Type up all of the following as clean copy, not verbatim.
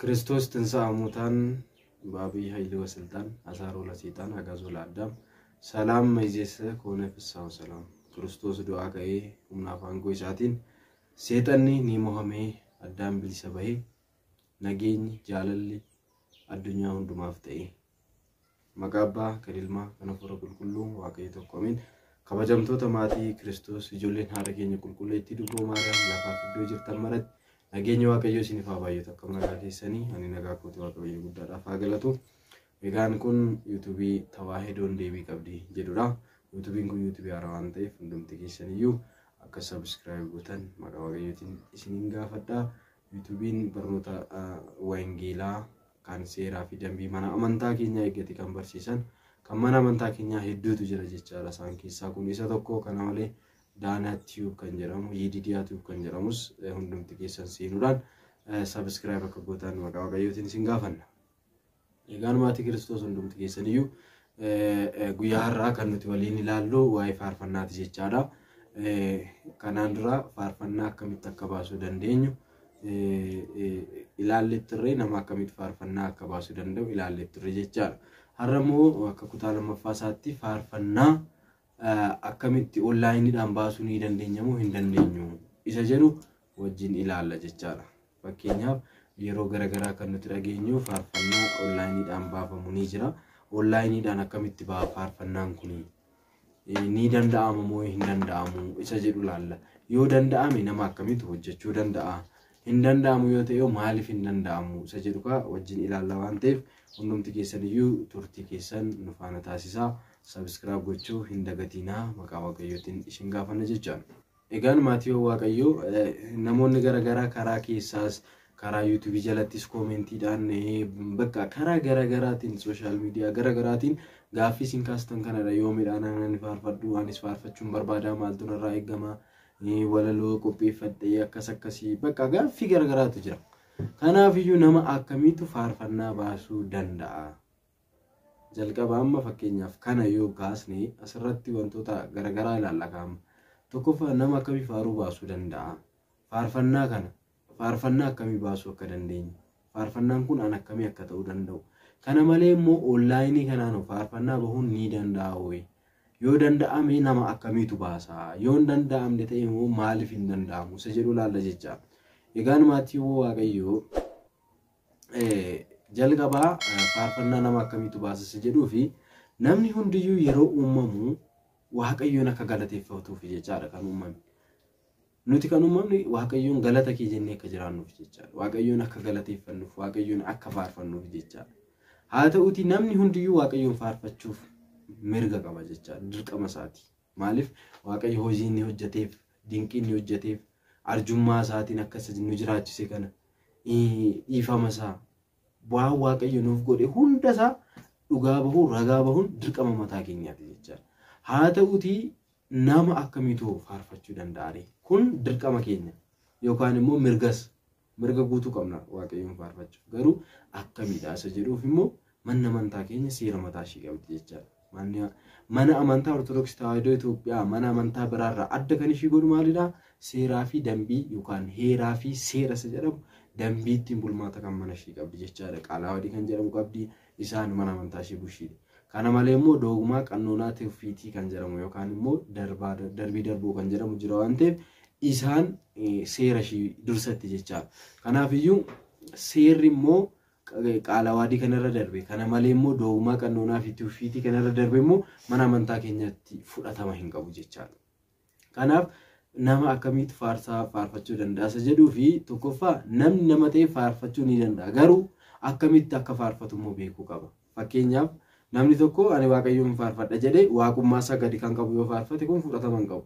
ክርስቶስ ትንሣኤ ሙታን በአብይ ኃይል ወስልጣን አሳሮ ለሰይጣን አጋዞ ለአዳም ሰላም መይዜሰ ከሆነ ፍሳው ሰላም ክርስቶስ ዱዓ ከኤ ሁምና ፋንጎ ይሳቲን ሰይጣኒ ኒሞሃሜ አዳም ቢልሰበሄ ነገኝ ጃለሊ አዱኛ ሁንዱማፍ ተኤ መጋባ ከልልማ ከነፈረ ቁልቁሉ ዋቀይ ተቆሚን ከበጀምቶተ ማቲ ክርስቶስ ይጆሌን ሀረገኝ ቁልቁሌቲ ዱጎ ማርያም ለፋፍ ዶ ጅርተን መረት ነገኝ ዋቀዮ ሲኒፋ ባየተ ከመጋ ከሰኒ አኒ ነጋኮት ዋቀዮ ጉዳዳ ፋገለቱ vegan kun YouTube tawahedo ndebi qabdi jedudha YouTube kun YouTube arawan ta'e fundumti keessaniyyuu akka subscribe gotan maqaa waaqayyootiin isinin gaafadha YouTube barnoota wangeelaa kan seeraa fi dambii mana amantaa keenya eeggate kan barsiisan kan mana amantaa keenya hedduutu jira jechaadha isaan keessaa kun isa tokko kana malee Daana Tube kan jedhamu Yididiyaa Tube kan jedhamus hundumti keessan seenuudhaan subscribe akka gotan maqaa waaqayyootiin isin gaafanna egaan maati Kiristoos hundumti keessaniyyuu guyyaa har'aa kan nuti waliin ilaallu waa'ee faarfannaati jechaadha kanaan dura faarfannaa akkamitti akka baasuu dandeenyu ilaallettirree nama akkamitti faarfannaa akka baasuu danda'u ilaallettirree jechaadha har'a immoo akka kutaa lammaffaa isaatti faarfannaa akkamitti onlaayiniidhaan baasuu ni dandeenyamu hin dandeenyu isa jedhu wajjin ilaalla jechaadha fakkeenyaaf yeroo garagaraa kan nuti dhageenyu faarfannaa onlaayiniidhaan baafamu ni jira onlaayiniidhaan akkamitti faarfannaan kun ni danda'amu moo hin danda'amu isa jedhu laalla yoo danda'ame nama akkamitti hojjechuu danda'a hin danda'amu yoo ta'e maaliif hin danda'amu isa jedhu ka wajjin ilaalla waan ta'eef hundumti keessaniyyuu turtii keessan nu faana taasisaa subscribe gochuu hin dagatinaa maqaa waaqayyootiin isin gaafanna jechaan egaan maatii waaqayyoo namoonni garagaraa karaa keessaas karaa YouTube jalattis commentiidhaan bakka karaa garaagaraatiin social media garaagaraatiin gaaffii isin kaastan kanadha yoo midhaan ani faarfadhu anis faarfachuun barbaada maaltu narraa eegama walaloo qopheeffadhee akkasii bakka gaaffii garaagaraatu jira kanaaf iyyuu nama akkamitti faarfannaa baasuu danda'a jalqaba amma fakkeenyaaf kana yoo kaasne asirratti wantoota garaagaraa ilaalla kaama tokkoffaa nama akkamitti faaruu baasuu danda'a faarfannaa kana faarfannaa akkamii baasuu akka dandeenyu faarfannaan kun an akkamii akka ta'uu danda'u kana malee immoo onlaayinii kanaan faarfannaa bahuun ni danda'a yoo danda'ame nama akkamiitu baasa yoo hin danda'amne ta'e immoo maaliif hin danda'amu isa jedhu laalla jecha egaan maatii waaqayyoo jalqabaa faarfannaa nama akkamiitu baasa isa jedhuu fi namni hundiyyuu yeroo uumamu waaqayyoon akka galateeffatuuf jechaadha kan uumame nuti kan uumamni waaqayyoon galata kee jennee akka jiraannuuf jechaadha waaqayyoon akka galateeffannuuf waaqayyoon akka faarfannuuf jechaadha haa ta'uuti namni hundiyyuu waaqayyoon faarfachuuf mirga qaba jechaadha dirqama isaati maaliif waaqayyo hojii inni hojjeteef dinqii inni hojjeteef arjummaa isaatiin akkas nu jiraachise kana dhiifama isaa waan waaqayyo nuuf godhe hunda isaa dhugaa bahuu ragaa bahuun dirqama mataa keenyaati jechaadha haa ta'uuti nama akkamiitu faarfachuu danda'a kun dirqama keenya yookaan immoo mirga guutuu qabna waaqayyoon faarfachuuf garuu akkamiidha isa jedhuuf immoo manni amantaa keenya seera mataa ishii qabdi jechaadha mana amantaa ortodoksii tawaahidoo Itoophiyaa mana amantaa biraarraa adda kan ishii godhu maalidha seeraa fi dambii yookaan heeraa fi seera isa jedhamu dambii ittiin bulmaata kan mana ishii qabdi jechaadha qaalaawwadii kan jedhamu qabdi isaan mana amantaa ishii bushiidha kana malee immoo dogmaa qannoonaa teofiitii kan jedhamu yookaan immoo darbii darbuu kan jedhamu jira waan ta'eef isaan seera ishii dursatti jechaadha kanaaf iyyuu seerri immoo qaalaawwadii kanarra darbe kana malee immoo dogmaa qannoonaa fi teofiitii kanarra darbe immoo mana amantaa keenyatti fudhatama hin qabu jechaadha kanaaf nama akkamitti faarfachuu danda'a isa jedhuu fi tokkoffaa namni nama ta'e faarfachuu ni danda'a garuu akkamitti akka faarfatu immoo beekuu qaba fakkeenyaaf namni tokko ani waaqayyoon faarfadha jedhee waaqummaa isaa gadi kan qabu yoo faarfate kun fudhatama hin qabu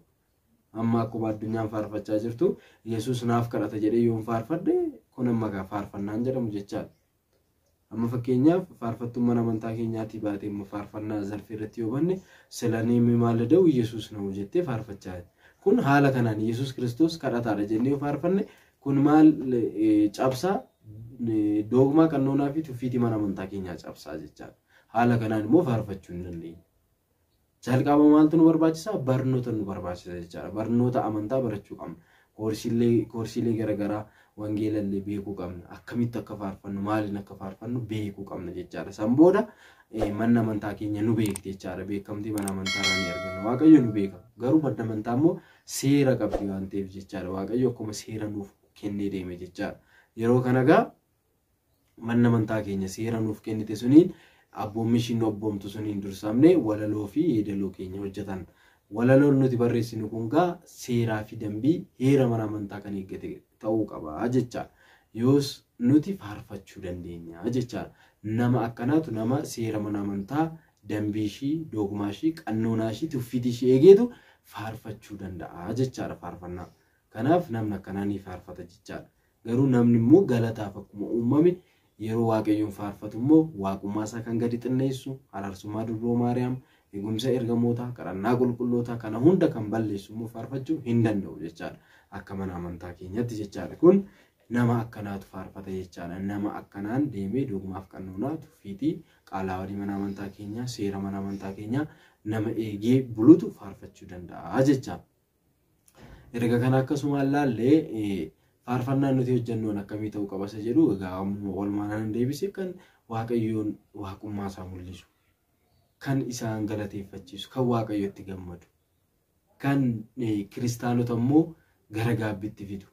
amma akkuma addunyaan faarfachaa jirtu Yesuus naaf kadhata jedhee yoo faarfadhe kun amma faarfannaan jedhamu jechaadha amma fakkeenyaaf faarfattuun mana amantaa keenyaatii baatee immoo faarfannaa zarfii irratti yoo banne silanii maalida'u Yesuus na'u jettee faarfachaa kun haala kanaan Yesuus Kiristoos kadhataadha jennee yoo faarfanne kun maal cabsaa dogmaa qannoonaa fi tuffiitii mana amantaa keenyaa cabsaa jechaadha haala kanaan immoo faarfachuu hin dandeenyu jalqaba maaltu nu barbaachisa barnoota nu barbaachisa jechaadha barnoota amantaa barachuu qabna koorsiilee garagaraa wangeelallee beekuu qabna. Akkamitti akka faarfannu maaliin akka faarfannu beekuu qabna jechaadha. San booda manni amantaa keenya nu beekti jechaadha. Beekamtii mana amantaa irraa ni arganna. Waaqayyo nu beeka. Garuu manni amantaa immoo seera qabdi waan ta'eef jechaadha. Waaqayyo akkuma seera nuuf kennee deeme jechaadha. Yeroo kana gaa manni amantaa keenya seera nuuf kennite suniin abboommi ishiin abboomtu suniin dursamne walaloo fi yeedaloo keenya hojjetan. Walaloon nuti barreessinu kun gaa seeraa fi dambii heera mana amantaa kan eeggate ta'uu qaba jechaadha. Yoos nuti faarfachuu dandeenya jechaadha. Nama akkanaatu nama seera mana amantaa dambii ishii, dogmaa ishii, qannoonaa ishii, tuffitii ishii eegeetu faarfachuu danda'a jechaadha faarfannaa. Kanaaf namni akkanaa ni faarfata jechaadha. Garuu namni immoo galataaf akkuma uumame yeroo waaqayyoon faarfatu immoo waaqummaa isaa kan gadi xinneessu, araarsummaa durboo Maariyaam, eegumsa ergamoota, qarannaa qulqullootaa kana hunda kan balleessu immoo faarfachuu hin danda'u jechaadha. Akka mana amantaa keenyatti jechaadha. Kun nama akkanaatu faarfata jechaadha. Nama akkanaan deemee dogmaaf qannoonaa tuffiitii qaalaawwan mana amantaa keenyaa, seera mana amantaa keenyaa nama eegee bulutu faarfachuu danda'a jechaadha. Erga kana akkasuma ilaallee faarfannaan nuti hojjennuun akkamii ta'uu qaba isa jedhu egaa walumaan deebisee kan waaqayyoon waaqummaa isaa mul'isu, kan isaan galateeffachiisu, kan waaqayyotti gammadu, kan kiristaanota immoo gara gaabbiitti fidu,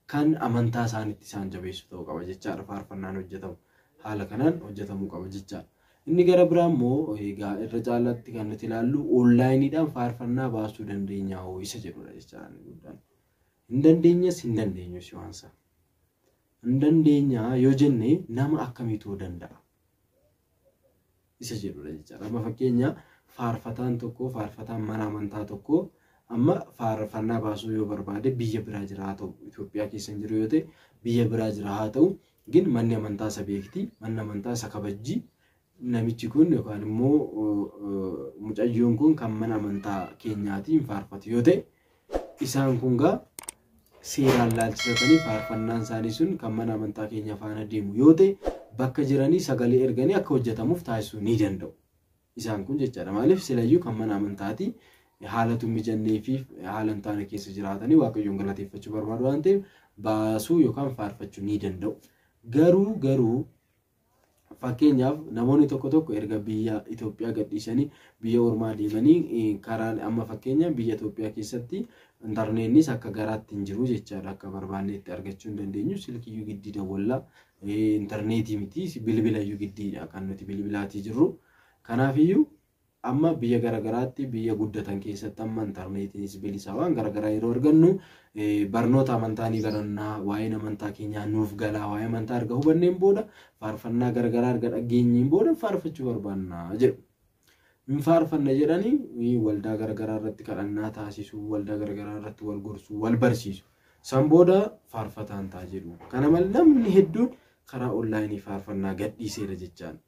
kan amantaa isaaniitti isaan jabeessu ta'uu qaba jechaadha. Faarfannaan hojjetamu haala kanaan hojjetamuu qaba jechaadha. Inni gara biraa immoo egaa irra caalaatti kan nuti ilaallu onlaayiniidhaan faarfannaa baasuu dandeenya hoo isa jedhudha jechaadha. Hin dandeenyes hin dandeenyus waan isaa. Hin dandeenya yoo jenne nama akkamiitu danda'a isa jedhudha jechaadha. Amma fakkeenya faarfataan tokko, faarfataan mana amantaa tokko amma faarfannaa baasuu yoo barbaade biyya biraa jira haa ta'u, Itoophiyaa keessa hin jiru yoo ta'e biyya biraa jira haa ta'u, gin manni amantaa isa beekti, manni amantaa isa kabajji. Namichi kun yookaan immoo mucayyoon kun kan mana amantaa keenyaatiin faarfatu yoo ta'e isaan kun gaa seeraan laalchisatanii faarfannaan isaanii sun kan mana amantaa keenya faana deemu yoo ta'e bakka jiranii sagalee erganii akka hojjetamuuf taasisuu ni danda'u. Isaan kun jechaadha. Maaliif silayyuu kan mana amantaati haalatu mijannee fi haala hin taane keessa jiraatanii waaqayyoon galateeffachuu barbaadu waan ta'eef baasuu yookaan faarfachuu ni danda'u. Garuu fakkeenyaaf namoonni tokko erga biyya Itoophiyaa gadhiisanii biyya ormaa deemanii karaa amma fakkeenya biyya Itoophiyaa keessatti intarneetnis akka garaatti hin jiru jechaadha. Akka barbaannetti argachuu hin dandeenyu silkiyyuu giddii dawwallaa intarneetii miti bilbilayyuu giddiidha kan nuti bilbilaatii jirru. Kanaafiyyuu amma biyya garagaraatti biyya guddatan keessatti amma intarneetiinis bilisa waan garagaraa yeroo argannu barnoota amantaa ni barannaa, waa'ee amantaa keenyaa nuuf galaa, waa'ee amantaa erga hubanneen booda faarfannaa garagaraa erga dhageenyiin booda faarfachuu barbaannaa jedhu. Hin faarfanna jedhanii waldaa garagaraa irratti kadhannaa taasisuu, waldaa garagaraa irratti wal gorsuu, wal barsiisu. San booda faarfataan ta'a jedhu. Kana malee namni hedduun karaa onlaayinii faarfannaa gadhiiseera jechaadha.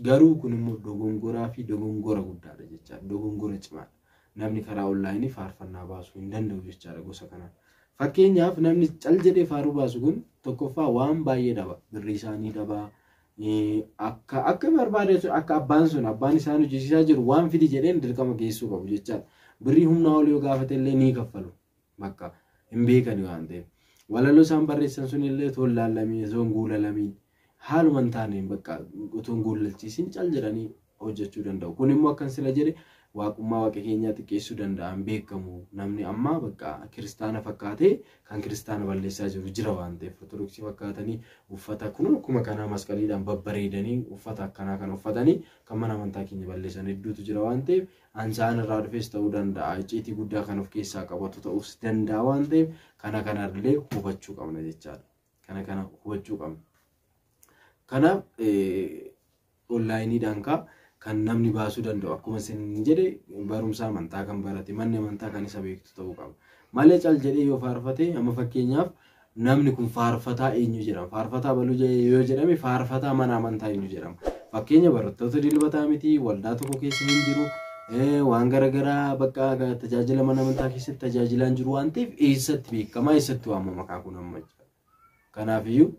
Garuu kun immoo dogongoraa fi dogongora guddaadha jechaadha. Dogongora cimaadha. Namni karaa onlaayinii faarfannaa baasuu hin danda'u jechaadha gosa kanaan. Fakkeenyaaf namni cal jedhee faaruu baasu kun tokkoffaa waan baay'ee dhaba. Birrii isaanii dhaba. Akka barbaade akka abbaan isaan hojjechiisaa jiru waan fidi jedheen dirqama geessuu qabu jechaadha. Birrii humnaa ol yoo gaafate illee ni kaffalu. Bakka hin beekani waan ta'eef. Walaloo isaan barreessan sun illee toon laallamii, zoon guulalamiin. Haaluman taaneen bakka utuun guulalchiisin cal jedhanii hojjechuu danda'u. Kun immoo akkan sila jedhe waaqummaa waaqa keenyaa xiqqeessuu danda'an beekamu. Namni amma bakka kiristaana fakkaatee kan kiristaana balleessaa jiru jira waan ta'eef ortodoksii fakkaatanii uffata kun akkuma kanaa masqaliidhaan babbareedanii uffata akkanaa kan uffatanii kan mana amantaa keenya balleessan hedduutu jira waan ta'eef ansaan irraa dhufes ta'uu danda'a. Icciitii guddaa kan of keessaa qabatu ta'uus danda'a waan ta'eef kana kanallee hubachuu qabna jechaadha. Kana hubachuu qabna. Kanaaf onlaayiniidhaan kan namni baasuu danda'u akkuma isin jedhe barumsa amantaa kan barate manni amantaa kan isa beektu ta'uu qaba. Malee cal jedhee yoo faarfate amma fakkeenyaaf namni kun faarfataa eenyu jedhama. Faarfataa baluu yoo jedhame faarfataa mana amantaa eenyu jedhama. Fakkeenya barattoota dilbataa miti waldaa tokko keessa hin jiru waan garagaraa bakka tajaajila mana amantaa keessatti tajaajilaan jiru waan ta'eef eessatti beekamaa eessatti waamama maqaa kun amma. Kanaafiyyuu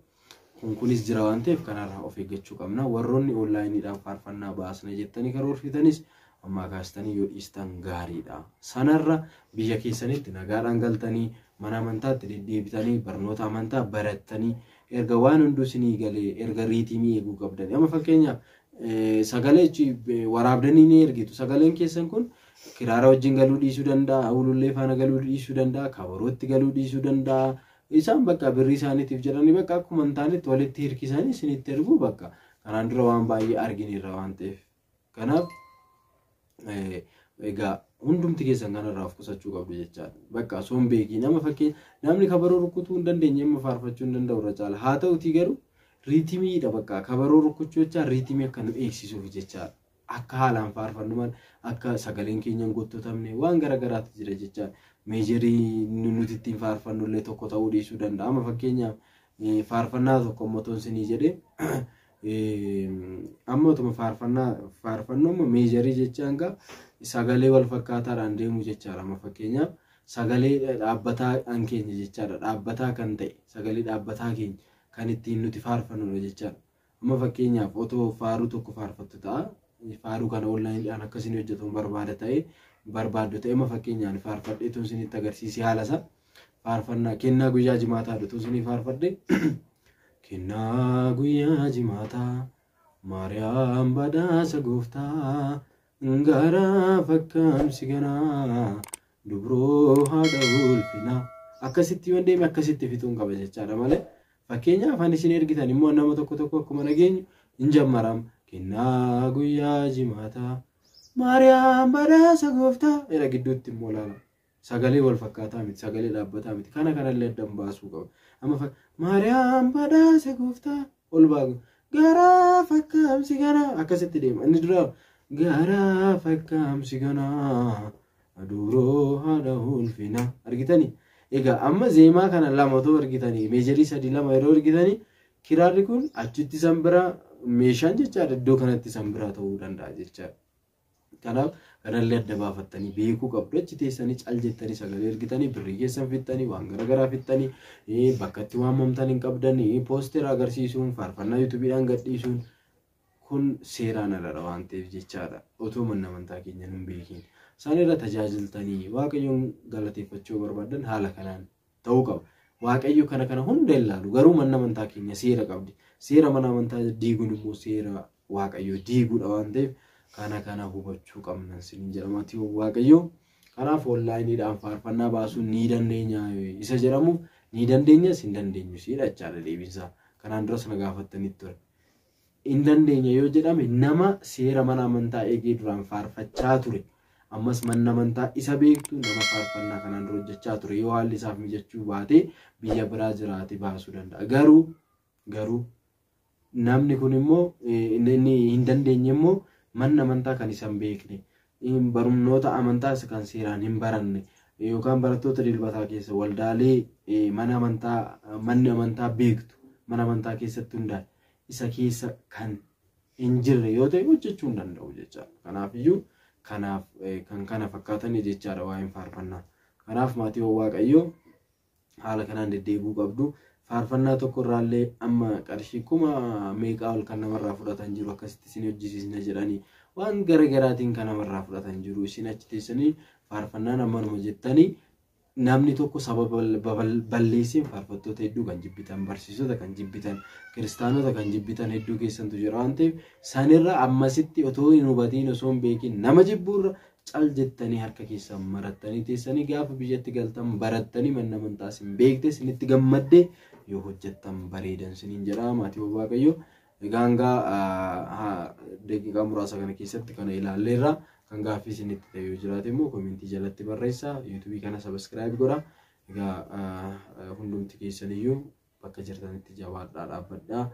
kunis jira waan ta'eef kanarraa of eeggachuu qabna. Warroonni onlaayiniidhaan faarfannaa baasna jettanii karoorfitanis amma kaastanii yoo dhiistan gaariidha. Sanarra biyya keessanitti nagaadhaan galtanii mana amantaatti deddeebitanii barnoota amantaa barattanii erga waan hunduu isinii galee erga riitimii eeguu qabdanii. Amma fakkeenyaaf sagalee waraabdanii ni ergitu. Sagaleen keessan kun kiraara wajjin galuu dhiisuu danda'a, ulullee faana galuu dhiisuu danda'a, kabarootti galuu dhiisuu danda'a. Isaan bakka birrii isaaniitiif jedhanii bakka akkuma hin taanetti walitti hirkisanii isinitti ergu bakka kanaan dura waan baay'ee arginirra waan ta'eef. Kanaaf egaa hundumti keessan kanarraa of qusachuu qabdu jechaadha. Bakka osoo hin beekiin nama fakkeenya namni kabaroo rukutuu hin dandeenye amma faarfachuu hin danda'u irra caala. Haa ta'utii garuu riitimiidha bakka kabaroo rukuchuu jecha riitimii akka nu eegsisuuf jechaadha. Akka haalaan faarfannu malee akka sagaleen keenya hin gottotamne waan garagaraatti jira jechaadha. Meejarii nuti ittiin faarfannu illee tokko ta'uu dhiisuu danda'a. Amma fakkeenyaaf faarfannaa tokko motoon sinii jedhee amma utuma faarfannooma meejarii jechaan gaa sagalee wal fakkaataadhaan deemu jechaadha. Amma fakkeenyaaf sagalee dhaabbataa kan keenya jechaadha. Dhaabbataa kan ta'e sagalee dhaabbataa keenya kan ittiin nuti faarfannudha jechaadha. Amma fakkeenyaaf otoo faaruu tokko faarfattu ta'a. Faaruu kana onlaayiniidhaan akkasiin hojjetuun barbaaddu ta'e amma fakkeenyaan faarfadhee tun isinitti agarsiisi haala isaa. Faarfannaa kennaa guyyaa jimaataa dhutu isinii faarfadhe. Kennaa guyyaa jimaataa Maariyaam badhaasa gooftaa gara fakkaamsi ganaa dubroo haadha ulfinaa. Akkasitti yoo deeme akkasitti fixuun qaba jechaadha malee fakkeenyaaf ani isin ergitan immoo nama tokko akkuma nageenyu hin jammaram. Kennaa guyyaa jimaataa Maariyaam badhaasa gooftaa era gidduutti immoo laala. Sagalee wal fakkaataa miti, sagalee dhaabbataa miti. Kanallee addan baasuu qaba. Amma Maariyaam badhaasa gooftaa ol baagu gara fakkaamsi ganaa akkasitti deema. Inni dura gara fakkaamsi ganaa dubroo haadha ulfinaa argitanii. Egaa amma zeemaa kana lama otoo argitanii meejarii 3 yeroo argitanii kiraarri kun achitti san bira meeshaan jechaadha iddoo kanatti san bira ta'uu danda'a jechaadha. Kanaaf kanallee adda baafattanii beekuu qabdu. Achi teessanii cal jettanii sagalee ergitanii birrii keessan fixxanii waan garagaraa fixxanii bakka itti waamamtan hin qabdanii poosteera agarsiisuun faarfannaa yuutuubiidhaan gadhiisuun kun seeraan aladha waan ta'eef jechaadha. Otoo manni amantaa keenya hin beekiin isaan irra tajaajiltanii Waaqayyoon galateeffachuu barbaadan haala kanaan ta'uu qaba. Waaqayyo kana hunda ilaalu garuu manni amantaa keenya seera qabdi. Seera mana amantaa diiguun immoo seera Waaqayyo diiguudha waan ta'eef kana hubachuu qabnan sin jedhamati Waaqayyo. Kanaaf onlaayiniidhaan faarfannaa baasuun ni dandeenya isa jedhamu ni dandeenya sin dandeenyu siidha jechaadha deebiinsaa. Kanaan duras na gaafattanitti ture. In dandeenya yoo jedhame nama seera mana amantaa eegee duraan faarfachaa ture. Ammas manni amantaa isa beektu nama faarfannaa kanaan dura hojjechaa ture yoo haalli isaaf mijachuu baate biyya biraa jiraate baasuu danda'a. Garuu namni kun immoo inni hin dandeenye immoo manni amantaa kan isa hin beekne barumnoota amantaa kan seeraan hin baranne yookaan barattoota dilbataa keessa waldaalee manni amantaa beektu mana amantaa keessatti hundaa'e isa keessa kan hin jirre yoo ta'e hojjechuu hin danda'u jechaadha. Kanaafiyyuu kanaaf kan kana fakkaatan jechaadha waa'een faarfannaa. Kanaaf maatii Waaqayyoo haala kanaan deddeebi'uu qabdu. Faarfannaa tokko irraallee amma qarshii kuma meeqaa ol kan namarraa fudhatan jiru akkasitti isin hojjisiisna jedhanii waan garagaraatiin kan namarraa fudhatan jiru. Isin achi teessanii faarfannaan ammanuma jettanii namni tokko sababa balleessiin faarfattoota hedduu kan jibbitan, barsiisota kan jibbitan, kiristaanota kan jibbitan hedduu keessantu jira waan ta'eef sanirra ammasitti otoo hin hubatiin osoo hin beekin nama jibbuurra cal jettanii harka keessan marattanii teessanii gaafa biyyatti galtan barattanii manni amantaa isin beekte isinitti gammadde yoo hojjettan bareedan isiniin jedha maatii Waaqayyoo. Egaa daqiiqaa muraasa kana keessatti kana ilaalleerra. Kan gaaffii isinitti ta'e yoo jiraate immoo komentii jalatti barreessaa. YouTube kana subscribe godhaa. Egaa hundumti keessaniyyuu bakka jirtanitti jabaadhaa dhaabbadhaa.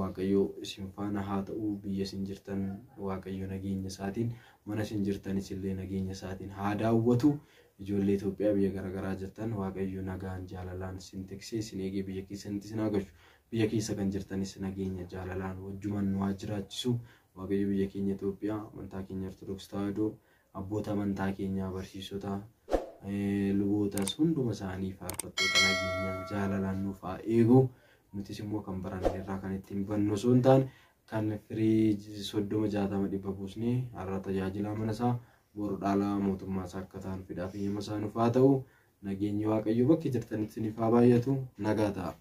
Waaqayyo isin faana haa ta'u biyya isin jirtan Waaqayyo nageenya isaatiin mana isin jirtanis illee nageenya isaatiin haa daawwatu. Ijoollee Itoophiyaa biyya garagaraa jirtan Waaqayyo nagaan jaalalaan isin tiksee isin eegee biyya keessanitti isin haa galchu. Biyya keessa kan jirtanis nageenya jaalalaan wajjuman nu haa jiraachisu. Waaqayyo biyya keenya Itoophiyaa amantaa keenya Ortodoksii Tawaahidoo abboota amantaa keenyaa barsiisota lubootas hunduma isaanii faarfattoota nageenyaan jaalalaan nuuf haa eegu. Nutis immoo kan baranne irraa kan ittiin bannu osoo hin taane kan firii 30-60 dhibba buusnee har'a tajaajila mana isaa boru dhaala mootummaa isaa akka ta'an fidhaa fi hima isaa nuuf haa ta'u. Nageenyi Waaqayyoo bakki jirtanitti isiniif haa baay'atu. Nagaa ta'a.